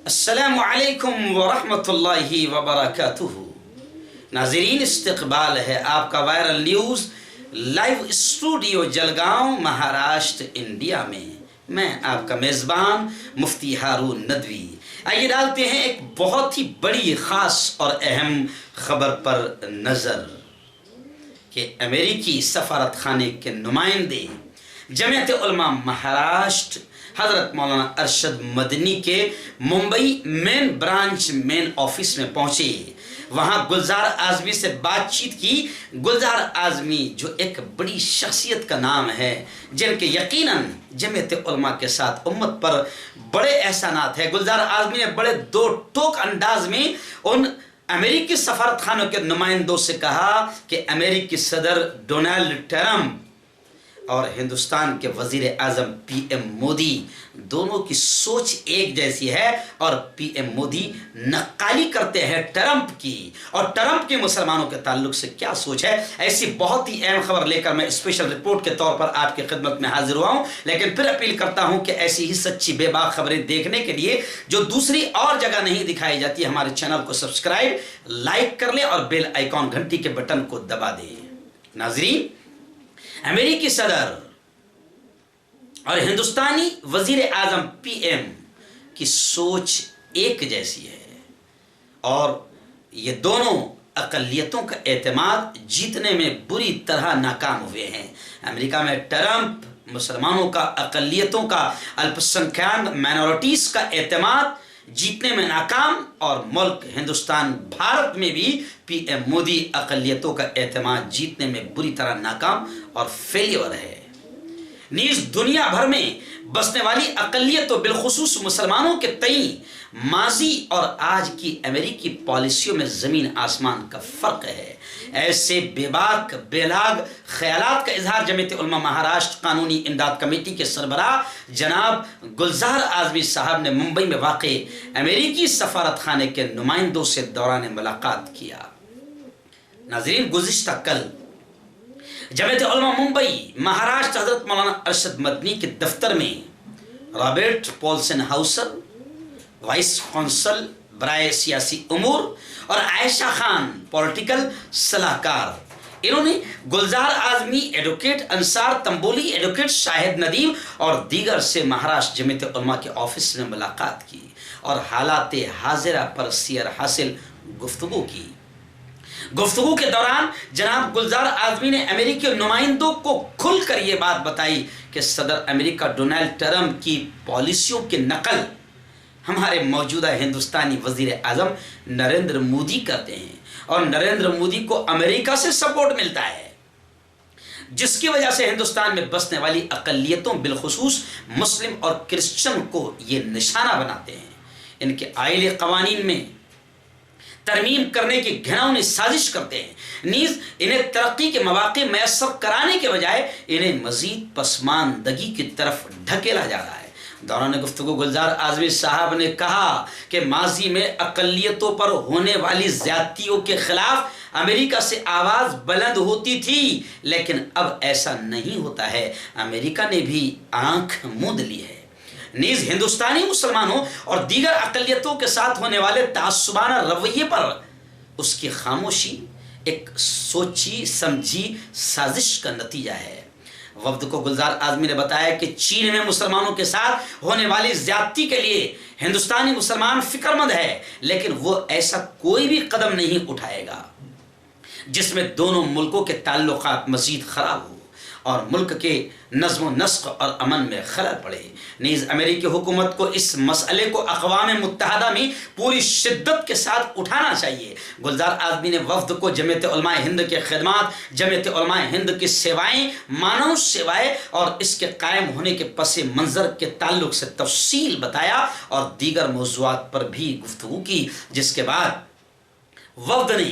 السلام علیکم ورحمۃ اللہ وبرکاتہ۔ ناظرین، استقبال ہے آپ کا viral news live studio Jalgaon, Maharashtra, India میں آپ کا میزبان مفتی ہارون ندوی۔ آئیے ڈالتے ہیں ایک بہت ہی بڑی، خاص اور اہم خبر پر نظر کہ امریکی سفارت خانے کے نمائندے جمعیت علماء مہاراشٹر حضرت مولانا ارشد مدنی کے ممبئی مین برانچ مین آفس میں پہنچے۔ وہاں گلزار اعظمی سے بات چیت کی۔ گلزار اعظمی جو ایک بڑی شخصیت کا نام ہے، جن کے یقیناً جمعیت علماء کے ساتھ امت پر بڑے احسانات ہیں، گلزار اعظمی نے بڑے دو ٹوک انداز میں ان امریکی سفارت خانوں کے نمائندوں سے کہا کہ امریکی صدر ڈونلڈ ٹرمپ اور ہندوستان کے وزیر اعظم پی ایم مودی دونوں کی سوچ ایک جیسی ہے، اور پی ایم مودی نقالی کرتے ہیں ٹرمپ کی، اور ٹرمپ کے مسلمانوں کے تعلق سے کیا سوچ ہے۔ ایسی بہت ہی اہم خبر لے کر میں اسپیشل رپورٹ کے طور پر آپ کی خدمت میں حاضر ہوا ہوں، لیکن پھر اپیل کرتا ہوں کہ ایسی ہی سچی بے باک خبریں دیکھنے کے لیے جو دوسری اور جگہ نہیں دکھائی جاتی، ہمارے چینل کو سبسکرائب لائک کر لیں اور بیل آئیکن گھنٹی کے بٹن کو دبا دیں۔ ناظرین، امریکی صدر اور ہندوستانی وزیر اعظم پی ایم کی سوچ ایک جیسی ہے، اور یہ دونوں اقلیتوں کا اعتماد جیتنے میں بری طرح ناکام ہوئے ہیں۔ امریکہ میں ٹرمپ مسلمانوں کا، اقلیتوں کا، الپسنکیان مائنورٹیز کا اعتماد جیتنے میں ناکام، اور ملک ہندوستان بھارت میں بھی پی ایم مودی اقلیتوں کا اعتماد جیتنے میں بری طرح ناکام اور فیلیور ہے۔ نیز دنیا بھر میں بسنے والی اقلیت و بالخصوص مسلمانوں کے تئیں ماضی اور آج کی امریکی پالیسیوں میں زمین آسمان کا فرق ہے۔ ایسے بے باک بے لاگ خیالات کا اظہار جمعیت علماء مہاراشٹر قانونی امداد کمیٹی کے سربراہ جناب گلزار اعظمی صاحب نے ممبئی میں واقع امریکی سفارت خانے کے نمائندوں سے دوران ملاقات کیا۔ ناظرین، گزشتہ کل جمعیت علماء ممبئی مہاراشٹر حضرت مولانا ارشد مدنی کے دفتر میں رابرٹ پولسن ہاؤسر، وائس کونسل برائے سیاسی امور، اور عائشہ خان پولیٹیکل صلاح کار، انہوں نے گلزار اعظمی، ایڈوکیٹ انصار تنبولی، ایڈوکیٹ شاہد ندیم اور دیگر سے مہاراشٹر جمعیت علماء کے آفس میں ملاقات کی اور حالات حاضرہ پر سیر حاصل گفتگو کی۔ گفتگو کے دوران جناب گلزار اعظمی نے امریکی نمائندوں کو کھل کر یہ بات بتائی کہ صدر امریکہ ڈونلڈ ٹرمپ کی پالیسیوں کی نقل ہمارے موجودہ ہندوستانی وزیر اعظم نریندر مودی کرتے ہیں، اور نریندر مودی کو امریکہ سے سپورٹ ملتا ہے، جس کی وجہ سے ہندوستان میں بسنے والی اقلیتوں بالخصوص مسلم اور کرسچن کو یہ نشانہ بناتے ہیں۔ ان کے آئلی قوانین میں ترمیم کرنے کی گھناؤنی سازش کرتے ہیں، نیز انہیں ترقی کے مواقع میسر کرانے کے بجائے انہیں مزید پسماندگی کی طرف ڈھکیلا جا رہا ہے۔ دوران گفتگو گلزار اعظمی صاحب نے کہا کہ ماضی میں اقلیتوں پر ہونے والی زیادتیوں کے خلاف امریکہ سے آواز بلند ہوتی تھی، لیکن اب ایسا نہیں ہوتا ہے۔ امریکہ نے بھی آنکھ موند لی ہے۔ نیز ہندوستانی مسلمانوں اور دیگر اقلیتوں کے ساتھ ہونے والے تعصبانہ رویے پر اس کی خاموشی ایک سوچی سمجھی سازش کا نتیجہ ہے۔ وفد کو گلزار اعظمی نے بتایا کہ چین میں مسلمانوں کے ساتھ ہونے والی زیادتی کے لیے ہندوستانی مسلمان فکر مند ہے، لیکن وہ ایسا کوئی بھی قدم نہیں اٹھائے گا جس میں دونوں ملکوں کے تعلقات مزید خراب ہو اور ملک کے نظم و نسق اور امن میں خلل پڑے۔ نیز امریکی حکومت کو اس مسئلے کو اقوام متحدہ میں پوری شدت کے ساتھ اٹھانا چاہیے۔ گلزار اعظمی نے وفد کو جمعیت علماء ہند کے خدمات، جمعیت علماء ہند کی سیوائیں، مانو سیوائیں اور اس کے قائم ہونے کے پس منظر کے تعلق سے تفصیل بتایا اور دیگر موضوعات پر بھی گفتگو کی، جس کے بعد وفد نے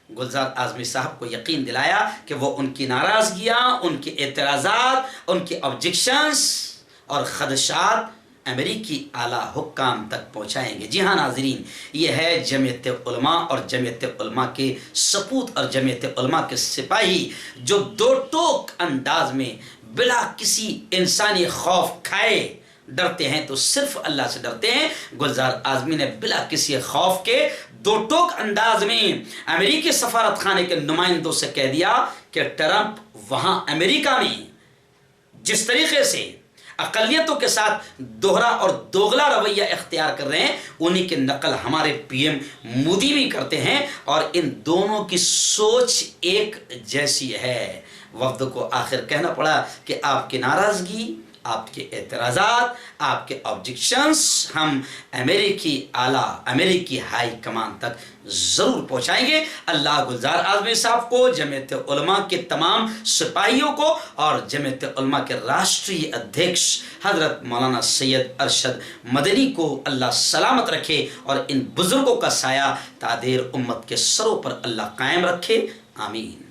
گلزار اعظمی صاحب کو یقین دلایا کہ وہ ان کی ناراضگیاں، ان کے اعتراضات، ان کے آبجیکشنز اور خدشات امریکی اعلیٰ حکام تک پہنچائیں گے۔ جی ہاں ناظرین، یہ ہے جمعیت علماء اور جمعیت علماء کے سپوت اور جمعیت علماء کے سپاہی، جو دو ٹوک انداز میں بلا کسی انسانی خوف کھائے ڈرتے ہیں تو صرف اللہ سے ڈرتے ہیں۔ گلزار اعظمی نے بلا کسی خوف کے دو ٹوک انداز میں امریکی سفارت خانے کے نمائندوں سے کہہ دیا کہ ٹرمپ وہاں امریکہ میں جس طریقے سے اقلیتوں کے ساتھ دوہرا اور دوغلا رویہ اختیار کر رہے ہیں، انہی کی نقل ہمارے پی ایم مودی بھی کرتے ہیں، اور ان دونوں کی سوچ ایک جیسی ہے۔ وفد کو آخر کہنا پڑا کہ آپ کی ناراضگی، آپ کے اعتراضات، آپ کے آبجیکشنز ہم امریکی ہائی کمان تک ضرور پہنچائیں گے۔ اللہ گلزار اعظمی صاحب کو، جمعیت علماء کے تمام سپاہیوں کو اور جمعیت علماء کے راشٹری ادھیکش حضرت مولانا سید ارشد مدنی کو اللہ سلامت رکھے، اور ان بزرگوں کا سایہ تادیر امت کے سروں پر اللہ قائم رکھے، آمین۔